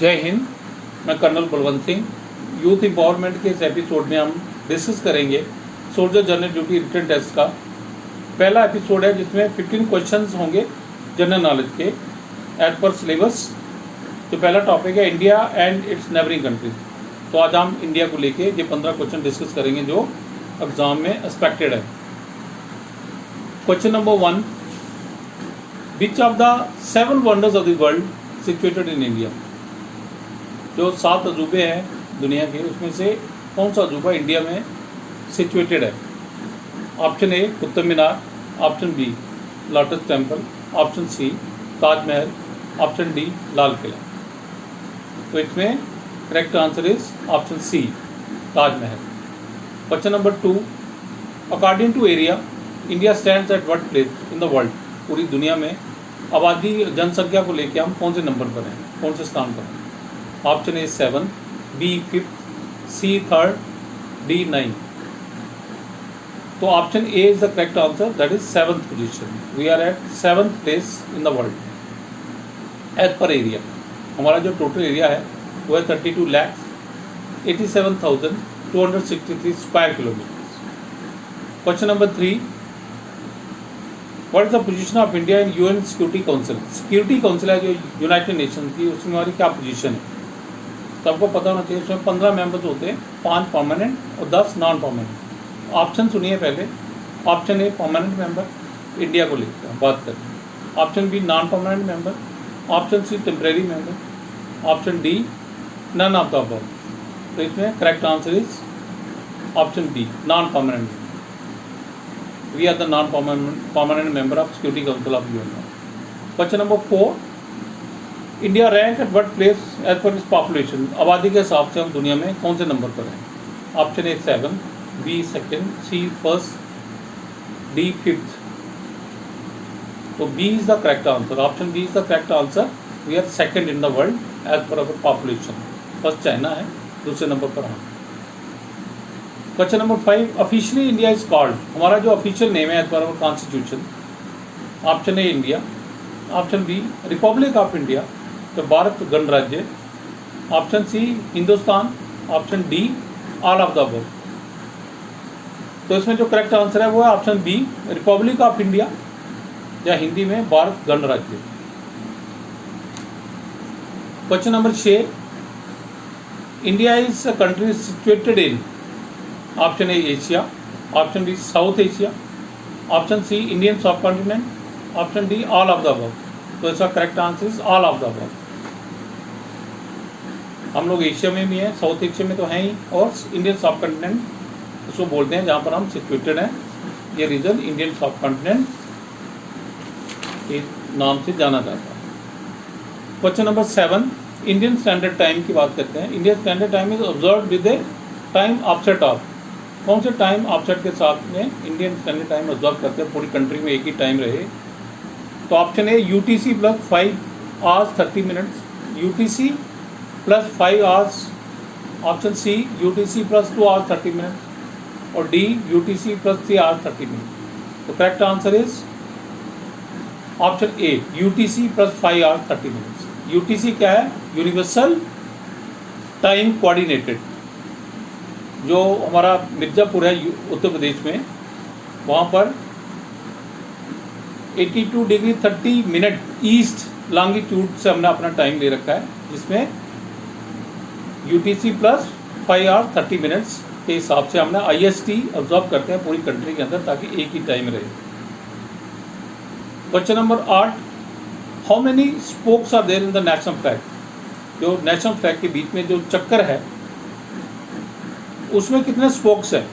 जय हिंद। मैं colonel Balwant Singh. Youth empowerment के इस एपिसोड में हम डिस्कस करेंगे soldier general duty written test का। पहला एपिसोड है जिसमें 15 क्वेश्चंस होंगे जनरल नॉलेज के एज पर सिलेबस। तो पहला टॉपिक है India and its neighbouring countries. तो आज हम इंडिया को लेके ये 15 क्वेश्चन डिस्कस करेंगे जो एग्जाम में एक्सपेक्टेड है। Question number 1, which of the 7 wonders of the world situated in India. जो 7 अजूबे हैं दुनिया के, उसमें से कौन सा अजूबा इंडिया में सिचुएटेड है। Option A Qutub Minar, option B lotus temple, option C Taj Mahal, option D Lal Qila. तो इसमें correct answer is option C Taj Mahal. Question number 2, according to area India stands at what place in the world. पूरी दुनिया में आबादी जनसंख्या को लेकर हम कौन से नंबर पर हैं, कौन से स्थान पर हैं। Option A 7, B 5th, C 3rd, D 9th। तो option A is the correct answer, that is 7th position. We are at 7th place in the world as per area. हमारा जो टोटल एरिया है वो है 32,87,263 square kilometres. Question number 3, what is the position of India in UN security council. Security council है जो United nation की, उसमें हमारी क्या पोजीशन है। तो आपको पता होना चाहिए उसमें 15 मेंबर्स होते हैं, 5 परमानेंट और 10 नॉन परमानेंट। ऑप्शन सुनिए पहले। Option A permanent member, India को लेकर बात करें। Option B non permanent member, option C temporary member, option D none of the above. तो इसमें correct answer is option B non permanent. We are the non permanent member of security council of UN. Question number 4, India rank at what place as per its population. आबादी के हिसाब से हम दुनिया में कौन से नंबर पर हैं। Option A 7, B 2nd, C 1st, D 5th। तो B is the correct answer. Option B is the correct answer. We are 2nd in the world as per our population. First China है, दूसरे number पर हम। Question number 5, officially India is called. हमारा जो official name है as per our constitution. Option A India, option B republic of India, तो भारत गणराज्य, option C Hindustan, option D all of the above. तो इसमें जो करेक्ट आंसर है वो है option B republic of India, या हिंदी में भारत गणराज्य। Question number 6, India is a country situated in. Option A Asia, option B South Asia, option C Indian subcontinent, option D all of the above. तो इसका correct answer is all of the above. हम लोग Asia में भी हैं, south Asia में तो हैं ही, और इंडियन सब कॉन्टिनेंट उसको बोलते हैं जहाँ पर हम सिचुएटेड हैं। ये रीजन इंडियन सब कॉन्टिनेंट के नाम से जाना जाता है। Question number 7, Indian standard time की बात करते हैं। Indian standard time is observe with A time offset of. कौन से टाइम ऑफसेट के साथ में इंडियन स्टैंडर्ड टाइम ऑब्जर्व करते हैं, पूरी कंट्री में एक ही टाइम रहे। तो option A UTC + 5 hours 30 minutes, UTC + 5 hours, option C UTC + 2 hours 30 minutes, और डी UTC + 3 hours 30 minutes। तो correct answer is option A UTC + 5 hours 30 minutes। UTC क्या है? Universal time coordinated. जो हमारा मिर्ज़ापुर है उत्तर प्रदेश में, वहाँ पर 82 डिग्री 30 मिनट ईस्ट लॉन्गिट्यूड से हमने अपना टाइम ले रखा है, जिसमें UTC + 5 hours 30 minutes के हिसाब से हमने IST ऑब्जर्व करते हैं पूरी कंट्री के अंदर, ताकि एक ही टाइम रहे। Question number 8, how many spokes are there in the national flag. जो नेशनल फ्लैग के बीच में जो चक्कर है उसमें कितने स्पोक्स हैं।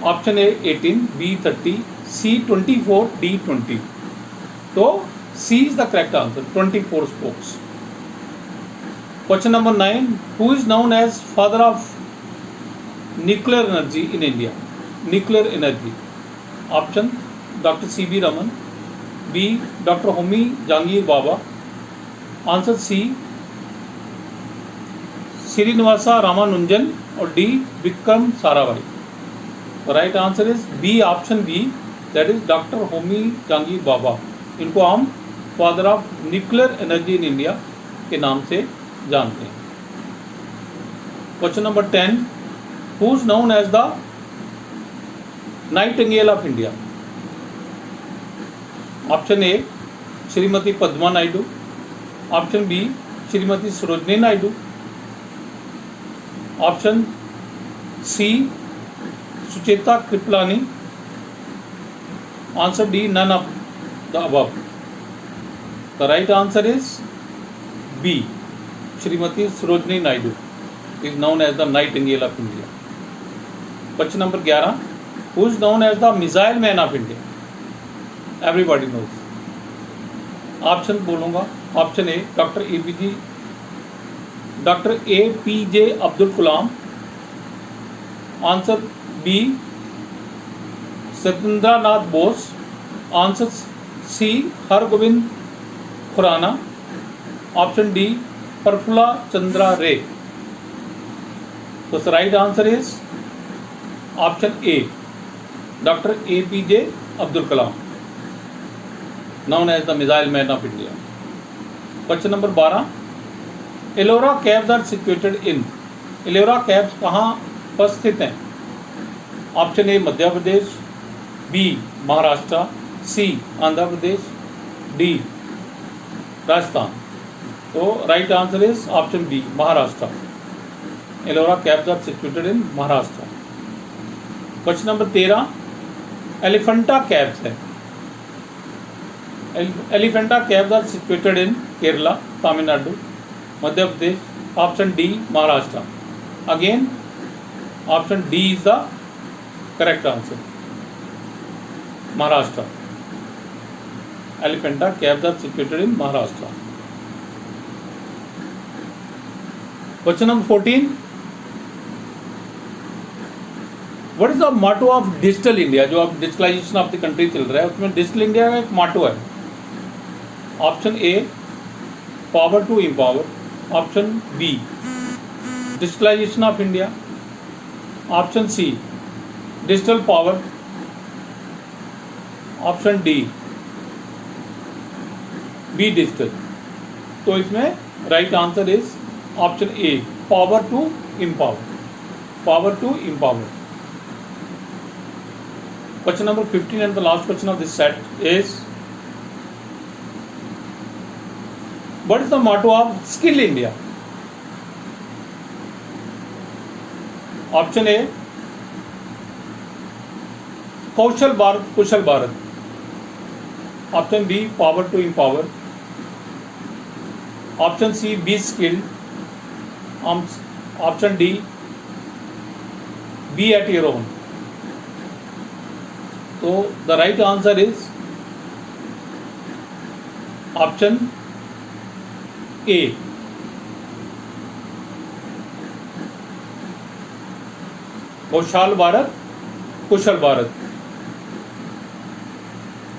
Option A 18, B 30, C 24, D 20। तो C is the correct answer, 24 spokes. Question number 9, who is known as father of nuclear energy in India. Nuclear energy, option doctor CB Raman, B doctor Homi Jahangir Bhabha, answer C Srinivasa Ramanujan, और D Vikram Sarabhai. Right answer is B, option B, that is doctor Homi Jahangir Bhabha. इनको हम father of nuclear energy in India के नाम से जानते हैं। Question number 10, who is known as the nightingale of India? Option A Shrimati Padma Naidu, option B Shrimati Sarojini Naidu, option C Sucheta Kripalani, answer D none of the above. The right answer is B, Shrimati Sarojini Naidu is known as the nightingale of India. Question number 11, who is known as the missile man of India? Everybody knows. Option बोलूंगा, option A doctor APJ Abdul Kalam, answer B Satyendranath Bose, answer C Hargobind Khorana, option D Prafulla Chandra Ray. तो right answer is option A, doctor APJ Abdul Kalam, known as the missile man of India. Question number 12, Ellora caves are situated in? Ellora caves कहाँ पर स्थित हैं? Option A Madhya Pradesh, B Maharashtra, C Andhra Pradesh, D Rajasthan. तो right answer is option B Maharashtra. Ellora caves are situated in Maharashtra. Question number 13, Elephanta caves है। Elephanta caves are situated in Kerala, Tamil Nadu, Madhya Pradesh, option D Maharashtra. Again option D is the correct answer, Maharashtra. Elephanta caves are situated in Maharashtra. Question number 14, what is the motto of digital India? जो अब digitalisation of the country चल रहा है उसमें digital India का एक motto है। Option A power to empower, option B digitalisation of India, option C digital power, option D be digital. तो इसमें right answer is option A, power to empower, power to empower. Question number 15 and the last question of this set is, what is the motto of Skill India? Option A Kaushal Bharat Kushal Bharat, option B power to empower, option C be skilled, option D be at your own. तो the right answer is option A, Kaushal Bharat Kushal Bharat,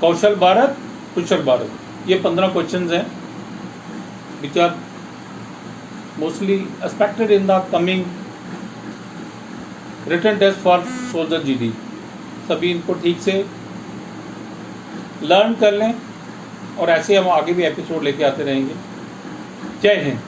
Kaushal Bharat Kushal Bharat. ये 15 questions हैं which are mostly expected in the coming written test for soldier GD। सभी इनको ठीक से learn कर लें और ऐसे हम आगे भी एपिसोड लेके आते रहेंगे। जय हिंद।